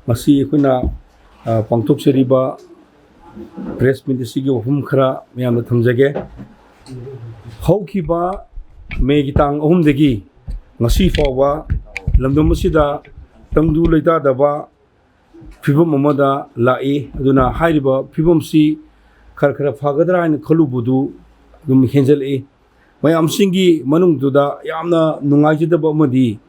masi kuna pangtok seriba press meet sigi wafum khara miyam na thamjage haukiba me gitang ahum degi ngasi fawa lamdom masida tangdu leita daba fibom amada lai aduna hairiba fibom si khar khara phagadra haina khalubudu dum henjal e mayam singi manung duda yamna nungaijidaba amadi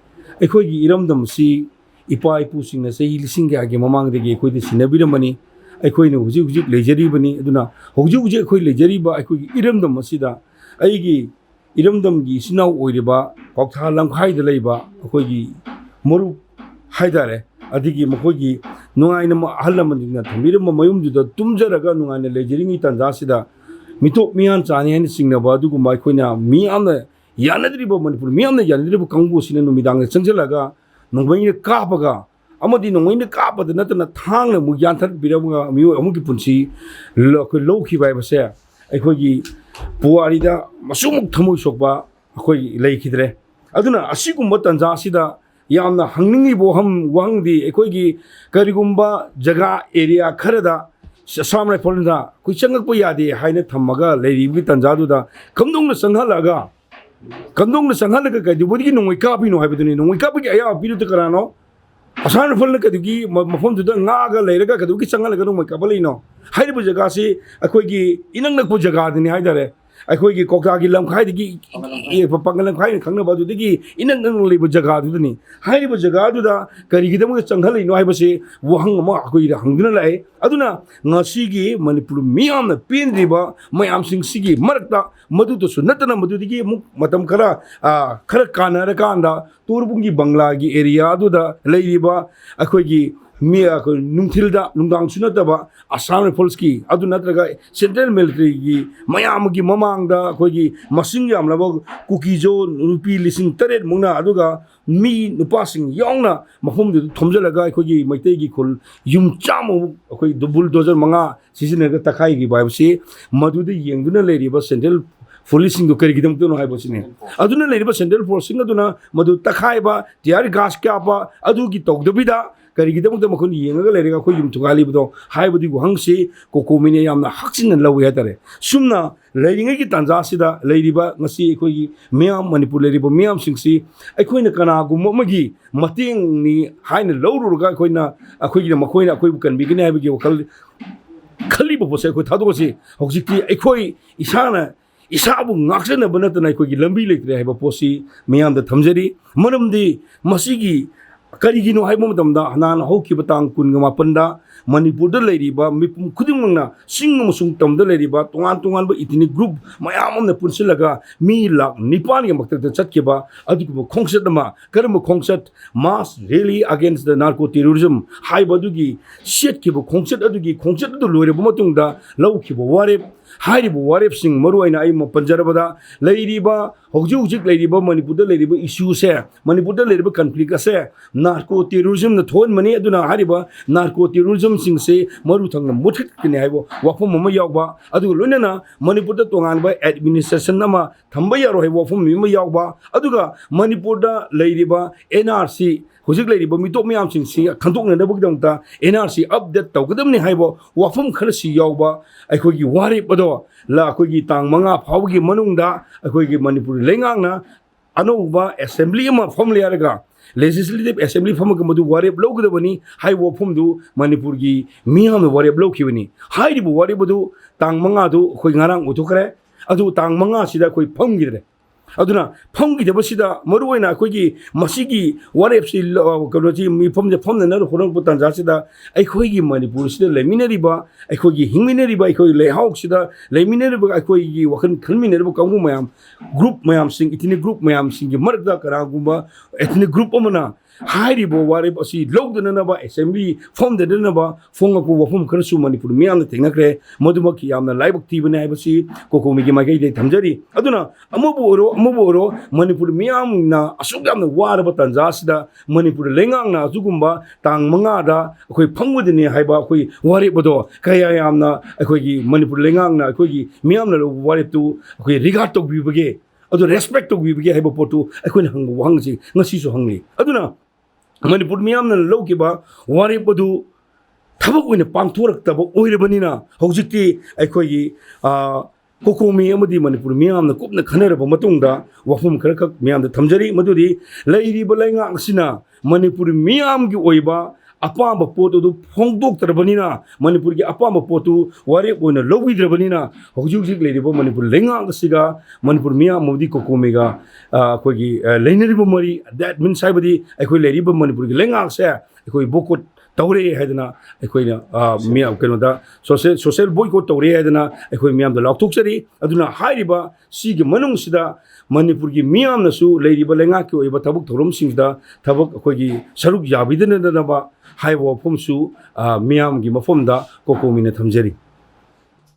ꯑꯩꯈꯣꯏꯒꯤ ꯏꯔꯝꯗꯝꯁꯤ ꯏꯄꯥ ꯏꯄꯨꯁꯤꯡꯅ ꯆꯍꯤ ꯂꯤꯁꯤꯡ ꯀꯌꯥꯒꯤ ꯃꯃꯥꯡꯗꯒꯤ ꯑꯩꯈꯣꯏꯗ ꯁꯤꯟꯅꯕꯤꯔꯝꯕꯅꯤ ꯑꯩꯈꯣꯏꯅ ꯍꯧꯖꯤꯛ ꯍꯧꯖꯤꯛ ꯂꯩꯖꯔꯤꯕꯅꯤ ꯑꯗꯨꯅ ꯍꯧꯖꯤꯛ ꯍꯧꯖꯤꯛ ꯑꯩꯈꯣꯏ ꯂꯩꯖꯔꯤꯕ ꯑꯩꯈꯣꯏꯒꯤ ꯏꯔꯝꯗꯝ ꯑꯁꯤꯗ ꯑꯩꯒꯤ ꯏꯔꯝꯗꯝꯒꯤ ꯏꯆꯤꯜ ꯏꯅꯥꯎ ꯑꯣꯏꯔꯤꯕ ꯀ꯭ꯋꯥꯛꯇꯥ ꯂꯝꯈꯥꯏꯗ ꯂꯩꯕ ꯑꯩꯈꯣꯏꯒꯤ ꯃꯔꯨꯞ ꯍꯥꯏꯇꯥꯔꯦ ꯑꯗꯒꯤ ꯃꯈꯣꯏꯒꯤ ꯅꯨꯡꯉꯥꯏꯅ ꯑꯍꯜ ꯂꯃꯟꯁꯤꯡꯅ ꯊꯝꯕꯤꯔꯝꯕ ꯃꯌꯨꯝꯗꯨꯗ ꯇꯨꯝꯖꯔꯒ ꯅꯨꯡꯉꯥꯏꯅ ꯂꯩꯖꯔꯤꯉꯩ ꯇꯥꯟꯖꯥꯁꯤꯗ ꯃꯤꯇꯣꯞ ꯃꯤꯌꯥꯟ ꯆꯥꯅꯤ ꯍꯥꯏꯅ ꯆꯤꯡꯅꯕ ꯑꯗꯨꯒꯨꯝꯕ ꯑꯩꯈꯣꯏꯅ ꯃꯤꯌꯥꯝꯅ ꯌꯥꯅꯗ꯭ꯔꯤꯕ ꯃꯅꯤꯄꯨꯔ ꯃꯤꯌꯥꯝꯅ ꯌꯥꯅꯗ꯭ꯔꯤꯕ ꯀꯥꯡꯕꯨꯁꯤꯅ ꯅꯨꯃꯤꯗꯥꯡꯗ ꯆꯪꯁꯤꯜꯂꯒ ꯅꯣꯡꯃꯩꯅ ꯀꯥꯞꯄꯒ ꯑꯃꯗꯤ ꯅꯣꯡꯃꯩꯅ ꯀꯥꯞꯄꯗ ꯅꯠꯇꯅ ꯊꯥꯡꯅ ꯑꯃꯨꯛ ꯌꯥꯟꯊꯠꯄꯤꯔꯝꯃꯒ ꯃꯤꯑꯣꯏ ꯑꯃꯒꯤ ꯄꯨꯟꯁꯤ ꯑꯩꯈꯣꯏ ꯂꯧꯈꯤꯕ ꯍꯥꯏꯕꯁꯦ ꯑꯩꯈꯣꯏꯒꯤ ꯄꯨꯋꯥꯔꯤꯗ ꯃꯁꯨꯃꯨꯛ ꯊꯃꯣꯏ ꯁꯣꯛꯄ ꯑꯩꯈꯣꯏ ꯂꯩꯈꯤꯗ꯭ꯔꯦ ꯑꯗꯨꯅ ꯑꯁꯤꯒꯨꯝꯕ ꯇꯥꯟꯖꯥ ꯑꯁꯤꯗ ꯌꯥꯝꯅ ꯍꯪꯅꯤꯡꯉꯤꯕ ꯋꯥꯍꯪꯗꯤ ꯑꯩꯈꯣꯏꯒꯤ ꯀꯔꯤꯒꯨꯝꯕ ꯖꯒꯥ ꯑꯦꯔꯤꯌꯥ ꯈꯔꯗ ꯑꯁꯥꯝ ꯔꯥꯏꯐꯜꯅ ꯑꯩꯈꯣꯏ ꯆꯪꯉꯛꯄ ꯌꯥꯗꯦ ꯍꯥꯏꯅ ꯊꯝꯃꯒ ꯂꯩꯔꯤꯕꯒꯤ ꯇꯥꯟꯖꯥꯗꯨꯗ ꯀꯝꯗꯧꯅ ꯆꯪꯍꯜꯂꯒ ꯀꯩꯗꯧꯕꯒꯤ ꯅꯣꯡꯃꯩ ꯀꯥꯞꯄꯤꯅꯣ ꯍꯥꯏꯕꯗꯨꯅꯤ ꯅꯣꯡꯃꯩ ꯀꯥꯞꯄꯒꯤ ꯑꯌꯥꯕ ꯄꯤꯔꯤꯗꯨ ꯀꯅꯥꯅꯣ ꯑꯁꯥꯝ ꯔꯥꯏꯐꯜꯅ ꯀꯩꯗꯧꯒꯤ ꯃꯐꯝꯗꯨꯗ ꯉꯥꯛꯑꯒ ꯂꯩꯔꯒ ꯀꯩꯗꯧꯒꯤ ꯆꯪꯍꯜꯂꯒ ꯅꯣꯡꯃꯩ ꯀꯥꯞꯍꯜꯂꯤꯅꯣ ꯍꯥꯏꯔꯤꯕ ꯖꯒꯥꯁꯤ ꯑꯩꯈꯣꯏꯒꯤ ꯏꯅꯛ ꯅꯛꯄ ꯖꯒꯥꯗꯅꯤ ꯍꯥꯏꯇꯥꯔꯦ ꯑꯩꯈꯣꯏꯒꯤ ꯀ꯭ꯋꯥꯛꯇꯥꯒꯤ ꯂꯝꯈꯥꯏꯗꯒꯤ ꯄꯥꯡꯒꯜ ꯂꯝꯈꯥꯏꯅ ꯈꯪꯅꯕ ꯑꯗꯨꯗꯒꯤ ꯏꯅꯛ ꯅꯛꯅ ꯂꯩꯕ ꯖꯒꯥꯗꯨꯗꯅꯤ ꯍꯥꯏꯔꯤꯕ ꯖꯒꯥꯗꯨꯗ ꯀꯔꯤꯒꯤꯗꯃꯛꯇ ꯆꯪꯍꯜꯂꯤꯅꯣ ꯍꯥꯏꯕꯁꯤ ꯋꯥꯍꯪ ꯑꯃ ꯑꯩꯈꯣꯏꯗ ꯍꯪꯗꯨꯅ ꯂꯥꯛꯑꯦ ꯑꯗꯨꯅ ꯉꯁꯤꯒꯤ ꯃꯅꯤꯄꯨꯔ ꯃꯤꯌꯥꯝꯅ ꯄꯦꯟꯗ꯭ꯔꯤꯕ ꯃꯌꯥꯝꯁꯤꯡꯁꯤꯒꯤ ꯃꯔꯛꯇ ꯃꯗꯨꯗꯁꯨ ꯅꯠꯇꯅ ꯃꯗꯨꯗꯒꯤ ꯑꯃꯨꯛ ꯃꯇꯝ ꯈꯔ ꯀꯥꯟꯅꯔꯀꯥꯟꯗ ꯇꯣꯔꯕꯨꯡꯒꯤ ꯕꯪꯂꯥꯒꯤ ꯑꯦꯔꯤꯌꯥ ꯑꯗꯨꯗ ꯂꯩꯔꯤꯕ ꯑꯩꯈꯣꯏꯒꯤ ꯅꯨꯡꯊꯤꯜꯗ ꯅꯨꯡꯗꯥꯡꯁꯨ ꯅꯠꯇꯕ ꯑꯁꯥꯝ ꯔꯥꯏꯐꯜꯁꯀꯤ ꯑꯗꯨ ꯅꯠꯇ꯭ꯔꯒ ꯁꯦꯟꯇ꯭ꯔꯦꯜ ꯃꯤꯂꯤꯇꯔꯤꯒꯤ ꯃꯌꯥꯝꯒꯤ ꯃꯃꯥꯡꯗ ꯑꯩꯈꯣꯏꯒꯤ ꯃꯁꯤꯡ ꯌꯥꯝꯂꯕ ꯀꯨꯀꯤꯖꯣ ꯅꯨꯄꯤ 8,000 ꯑꯗꯨꯒ ꯃꯤ ꯅꯨꯄꯥꯁꯤꯡ ꯌꯥꯎꯅ ꯃꯐꯝꯗꯨꯗ ꯊꯣꯝꯖꯤꯜꯂꯒ ꯑꯩꯈꯣꯏꯒꯤ ꯃꯩꯇꯩꯒꯤ ꯈꯨꯜ ꯌꯨꯝ ꯆꯥꯝꯃꯃꯨꯛ ꯑꯩꯈꯣꯏ ꯕꯨꯜꯗꯣꯖꯔ 5 ꯁꯤꯖꯤꯟꯅꯔꯒ ꯇꯛꯈꯥꯏꯈꯤꯕ ꯍꯥꯏꯕꯁꯤ ꯃꯗꯨꯗ ꯌꯦꯡꯗꯨꯅ ꯂꯩꯔꯤꯕ ꯁꯦꯟꯇ꯭ꯔꯦꯜ ꯄꯨꯂꯤꯁꯁꯤꯡꯗꯨ ꯀꯔꯤꯒꯤꯗꯃꯛꯇꯅꯣ ꯍꯥꯏꯕꯁꯤꯅꯤ ꯑꯗꯨꯅ ꯂꯩꯔꯤꯕ ꯁꯦꯟꯇ꯭ꯔꯦꯜ ꯐꯣꯔꯁꯁꯤꯡ ꯑꯗꯨꯅ ꯃꯗꯨ ꯇꯛꯈꯥꯏꯕ ꯇꯤꯌꯥꯔ ꯒꯥꯁ ꯀꯥꯞꯄ ꯑꯗꯨꯒꯤ ꯇꯧꯗꯕꯤꯗ ꯀꯔꯤꯒꯤꯗꯃꯛꯇ ꯃꯈꯣꯏꯅ ꯌꯦꯡꯉꯒ ꯂꯩꯔꯒ ꯑꯩꯈꯣꯏ ꯌꯨꯝ ꯊꯨꯒꯥꯏꯂꯤꯕꯗꯣ ꯍꯥꯏꯕꯗꯨꯒꯤ ꯋꯥꯍꯪꯁꯤ ꯀꯣꯀꯣꯃꯤꯅ ꯌꯥꯝꯅ ꯍꯛꯆꯤꯟꯅ ꯂꯧꯏ ꯍꯥꯏꯇꯥꯔꯦ ꯁꯨꯝꯅ ꯂꯩꯔꯤꯉꯩꯒꯤ ꯇꯥꯟꯖꯥꯁꯤꯗ ꯂꯩꯔꯤꯕ ꯉꯁꯤ ꯑꯩꯈꯣꯏꯒꯤ ꯃꯤꯌꯥꯝ ꯃꯅꯤꯄꯨꯔ ꯂꯩꯔꯤꯕ ꯃꯤꯌꯥꯝꯁꯤꯡꯁꯤ ꯑꯩꯈꯣꯏꯅ ꯀꯅꯥꯒꯨꯝꯕ ꯑꯃꯒꯤ ꯃꯇꯦꯡꯅꯤ ꯍꯥꯏꯅ ꯂꯧꯔꯨꯔꯒ ꯃꯈꯣꯏꯅ ꯑꯩꯈꯣꯏꯕꯨ ꯀꯟꯕꯤꯒꯅꯤ ꯍꯥꯏꯕꯒꯤ ꯋꯥꯈꯜ ꯈꯜꯂꯤꯕ ꯄꯣꯠꯁꯦ ꯑꯩꯈꯣꯏ ꯊꯥꯗꯣꯛꯑꯁꯤ ꯍꯧꯖꯤꯛꯇꯤ ꯑꯩꯈꯣꯏ ꯏꯁꯥꯕꯨ ꯉꯥꯛꯆꯅꯕ ꯅꯠꯇꯅ ꯑꯩꯈꯣꯏꯒꯤ ꯂꯝꯕꯤ ꯂꯩꯇ꯭ꯔꯦ ꯍꯥꯏꯕ ꯄꯣꯠꯁꯤ ꯃꯤꯌꯥꯝꯗ ꯊꯝꯖꯔꯤ ꯃꯔꯝꯗꯤ ꯃꯁꯤꯒꯤ ꯀꯔꯤꯒꯤꯅꯣ ꯍꯥꯏꯕ ꯃꯇꯝꯗ ꯍꯥꯟꯅ ꯍꯧꯈꯤꯕ ꯇꯥꯡ 28ꯗ ꯃꯅꯤꯄꯨꯔꯗ ꯂꯩꯔꯤꯕ ꯃꯤꯄꯨꯝ ꯈꯨꯗꯤꯡꯃꯛꯅ ꯆꯤꯡ ꯑꯃꯁꯨꯡ ꯇꯝꯗ ꯂꯩꯔꯤꯕ ꯇꯣꯉꯥꯟ ꯇꯣꯉꯥꯟꯕ ꯏꯊꯅꯤꯛ ꯒ꯭ꯔꯨꯞ ꯃꯌꯥꯝ ꯑꯃꯅ ꯄꯨꯟꯁꯤꯜꯂꯒ ꯃꯤ 9,000,000ꯒꯤ ꯃꯊꯛꯇ ꯆꯠꯈꯤꯕ ꯑꯗꯨꯒꯨꯝꯕ ꯈꯣꯡꯆꯠ ꯑꯃ ꯀꯔꯝꯕ ꯈꯣꯡꯆꯠ ꯃꯥꯁ ꯔꯦꯂꯤ ꯑꯒꯦꯟꯁ ꯗ ꯅꯥꯔꯀꯣ ꯇꯦꯔꯣꯔꯤꯖꯝ ꯍꯥꯏꯕ ꯑꯗꯨꯒꯤ ꯁꯦꯠꯈꯤꯕ ꯈꯣꯡꯆꯠ ꯑꯗꯨ ꯂꯣꯏꯔꯕ ꯃꯇꯨꯡꯗ ꯂꯧꯈꯤꯕ ꯋꯥꯔꯦꯞ ꯍꯥꯏꯔꯤꯕ ꯋꯥꯔꯦꯞꯁꯤꯡ ꯃꯔꯨꯑꯣꯏꯅ ꯑꯩ ꯄꯟꯖꯔꯕꯗ ꯂꯩꯔꯤꯕ ꯍꯧꯖꯤꯛ ꯍꯧꯖꯤꯛ ꯂꯩꯔꯤꯕ ꯃꯅꯤꯄꯨꯔꯗ ꯂꯩꯔꯤꯕ ꯏꯁꯨꯁꯦ ꯃꯅꯤꯄꯨꯔꯗ ꯂꯩꯔꯤꯕ ꯀꯟꯐ꯭ꯂꯤꯛ ꯑꯁꯦ ꯅꯥꯔꯀꯣ ꯇꯦꯔꯣꯔꯤꯖꯝꯅ ꯊꯣꯛꯍꯟꯕꯅꯤ ꯑꯗꯨꯅ ꯍꯥꯏꯔꯤꯕ ꯅꯥꯔꯀꯣ ꯇꯦꯔꯣꯔꯤꯖꯝꯁꯤꯡꯁꯦ ꯃꯔꯨ ꯊꯪꯅ ꯃꯨꯠꯊꯠꯀꯅꯤ ꯍꯥꯏꯕ ꯋꯥꯐꯝ ꯑꯃ ꯌꯥꯎꯕ ꯑꯗꯨꯒ ꯂꯣꯏꯅꯅ ꯃꯅꯤꯄꯨꯔꯗ ꯇꯣꯉꯥꯟꯕ ꯑꯦꯗꯃꯤꯅꯤꯁꯇ꯭ꯔꯦꯁꯟ ꯑꯃ ꯊꯝꯕ ꯌꯥꯔꯣꯏ ꯍꯥꯏꯕ ꯋꯥꯐꯝ ꯑꯃ ꯌꯥꯎꯕ ꯑꯗꯨꯒ ꯃꯅꯤꯄꯨꯔꯗ ꯂꯩꯔꯤꯕ NRC ꯍꯧꯖꯤꯛ ꯂꯩꯔꯤꯕ ꯃꯤꯇꯣꯞ ꯃꯌꯥꯝꯁꯤꯡꯁꯤ ꯈꯟꯗꯣꯛꯅꯅꯕꯒꯤꯗꯃꯛꯇ NRC ꯑꯞꯗꯦꯠ ꯇꯧꯒꯗꯕꯅꯤ ꯍꯥꯏꯕ ꯋꯥꯐꯝ ꯈꯔꯁꯤ ꯌꯥꯎꯕ ꯑꯩꯈꯣꯏꯒꯤ ꯋꯥꯔꯦꯞ ꯑꯗꯣ ꯑꯩꯈꯣꯏꯒꯤ ꯇꯥꯡ 5 ꯐꯥꯎꯕꯒꯤ ꯃꯅꯨꯡꯗ ꯑꯩꯈꯣꯏꯒꯤ ꯃꯅꯤꯄꯨꯔ ꯂꯩꯉꯥꯛꯅ ꯑꯅꯧꯕ ꯑꯦꯁꯦꯝꯕ꯭ꯂꯤ ꯑꯃ ꯐꯝꯂꯦ ꯍꯥꯏꯔꯒ ꯂꯦꯖꯤꯁꯂꯦꯇꯤꯚ ꯑꯦꯁꯦꯝꯕ꯭ꯂꯤ ꯐꯝꯃꯒ ꯃꯗꯨ ꯋꯥꯔꯦꯞ ꯂꯧꯒꯗꯕꯅꯤ ꯍꯥꯏꯕ ꯋꯥꯐꯝꯗꯨ ꯃꯅꯤꯄꯨꯔꯒꯤ ꯃꯤꯌꯥꯝꯅ ꯋꯥꯔꯦꯞ ꯂꯧꯈꯤꯕꯅꯤ ꯍꯥꯏꯔꯤꯕ ꯋꯥꯔꯦꯞ ꯑꯗꯨ ꯇꯥꯡ 5ꯗꯨ ꯑꯩꯈꯣꯏ ꯉꯔꯥꯡ ꯑꯣꯏꯊꯣꯛꯈ꯭ꯔꯦ ꯑꯗꯨ ꯇꯥꯡ 5ꯁꯤꯗ ꯑꯩꯈꯣꯏ ꯐꯝꯈꯤꯗ꯭ꯔꯦ ꯑꯗꯨꯅ ꯐꯝꯈꯤꯗꯕꯁꯤꯗ ꯃꯔꯨꯑꯣꯏꯅ ꯑꯩꯈꯣꯏꯒꯤ ꯃꯁꯤꯒꯤ ꯋꯥꯔꯦꯞꯁꯤ ꯀꯩꯅꯣꯁꯤ ꯃꯤꯐꯝꯁꯦ ꯐꯝꯅꯅꯕ ꯍꯣꯠꯅꯔꯛꯄ ꯇꯥꯟꯖꯥꯁꯤꯗ ꯑꯩꯈꯣꯏꯒꯤ ꯃꯅꯤꯄꯨꯔꯁꯤꯗ ꯂꯩꯃꯤꯟꯅꯔꯤꯕ ꯑꯩꯈꯣꯏꯒꯤ ꯍꯤꯡꯃꯤꯟꯅꯔꯤꯕ ꯑꯩꯈꯣꯏ ꯂꯩꯍꯥꯎꯁꯤꯗ ꯂꯩꯃꯤꯟꯅꯔꯤꯕ ꯑꯩꯈꯣꯏꯒꯤ ꯋꯥꯈꯜ ꯈꯟꯃꯤꯟꯅꯔꯤꯕ ꯀꯥꯡꯕꯨ ꯃꯌꯥꯝ ꯒ꯭ꯔꯨꯞ ꯃꯌꯥꯝꯁꯤꯡ ꯏꯊꯅꯤꯛ ꯒ꯭ꯔꯨꯞ ꯃꯌꯥꯝꯁꯤꯡꯒꯤ ꯃꯔꯛꯇ ꯀꯅꯥꯒꯨꯝꯕ ꯏꯊꯅꯤꯛ ꯒ꯭ꯔꯨꯞ ꯑꯃꯅ ꯍꯥꯏꯔꯤꯕ ꯋꯥꯔꯦꯞ ꯑꯁꯤ ꯂꯧꯗꯅꯅꯕ ꯑꯦꯁꯦꯝꯕ꯭ꯂꯤ ꯐꯝꯗꯅꯅꯕ ꯐꯣꯡꯉꯛꯄ ꯋꯥꯐꯝ ꯈꯔꯁꯨ ꯃꯅꯤꯄꯨꯔ ꯃꯤꯌꯥꯝꯅ ꯊꯦꯡꯅꯈ꯭ꯔꯦ ꯃꯗꯨꯃꯛꯀꯤ ꯌꯥꯝꯅ ꯂꯥꯏꯕꯛ ꯊꯤꯕꯅꯤ ꯍꯥꯏꯕꯁꯤ ꯀꯣꯀꯣꯃꯤꯒꯤ ꯃꯥꯏꯀꯩꯗꯒꯤ ꯊꯝꯖꯔꯤ ꯑꯗꯨꯅ ꯑꯃꯕꯨ ꯑꯣꯏꯔꯣ ꯃꯅꯤꯄꯨꯔ ꯃꯤꯌꯥꯝꯅ ꯑꯁꯨꯛ ꯌꯥꯝꯅ ꯋꯥꯔꯕ ꯇꯥꯟꯖꯥꯁꯤꯗ ꯃꯅꯤꯄꯨꯔ ꯂꯩꯉꯥꯛꯅ ꯑꯗꯨꯒꯨꯝꯕ ꯇꯥꯡ 5ꯗ ꯑꯩꯈꯣꯏ ꯐꯪꯒꯗꯅꯤ ꯍꯥꯏꯕ ꯑꯩꯈꯣꯏ ꯋꯥꯔꯦꯞ ꯑꯗꯣ ꯀꯌꯥ ꯌꯥꯝꯅ ꯑꯩꯈꯣꯏꯒꯤ ꯃꯅꯤꯄꯨꯔ ꯂꯩꯉꯥꯛꯅ ꯑꯩꯈꯣꯏꯒꯤ ꯃꯤꯌꯥꯝꯅ ꯂꯧꯕ ꯋꯥꯔꯦꯞꯇꯨ ꯑꯩꯈꯣꯏ ꯔꯤꯒꯥꯔꯗ ꯇꯧꯕꯤꯕꯒꯦ ꯑꯗꯨ ꯔꯦꯁꯄꯦꯛ ꯇꯧꯕꯤꯕꯒꯦ ꯍꯥꯏꯕ ꯄꯣꯠꯇꯨ ꯑꯩꯈꯣꯏꯅ ꯍꯪꯕ ꯋꯥꯍꯪꯁꯤ ꯉꯁꯤꯁꯨ ꯍꯪꯂꯤ ꯑꯗꯨꯅ मनपुर मियामना लौकिबा वारेप अदु थबक ओइना पांथोरक्तबा ओइरबनिना हौजिकति अखोगी कोकोमी अमदी मनपुर मियामना कुपना खनरबा मतुंगदा वफम खरखक मियामदा थमजरी मदुदी लैरिबा लैंगांगसिना मनपुर मियामगी ओइबा अपाम पोटो फोंदोक्तरबनिना मनपुर की अपाम पोटो वारेप ओइना लौबिद्रबनिना हौजिक लेरिबा मनपुर लैंगांगसिगा मनपुर मियाम मोदी कोकोमीगा अखोगी लैनरिबा मरी दैट मीन्स हाइबदी अखोई लेरिबा मनपुर की लैंगांगसे अखोई बोकोट तौरे हैदना अखोइना मियाम कनोदा सोशल बोयकॉट तौरे हैदना अखोई मियाम द लाउथोक्चरी अदुना हाइरिबा सिगी मनुंगसिदा मनपुर की मियामनसु लेरिबा लैंगा की ओइबा थबक थोरम सिंगदा थबक अखोगी सरुक याबिदनदनबा हाइबो फमसु मियाम की मफमदा कोकोमीना थमजरी।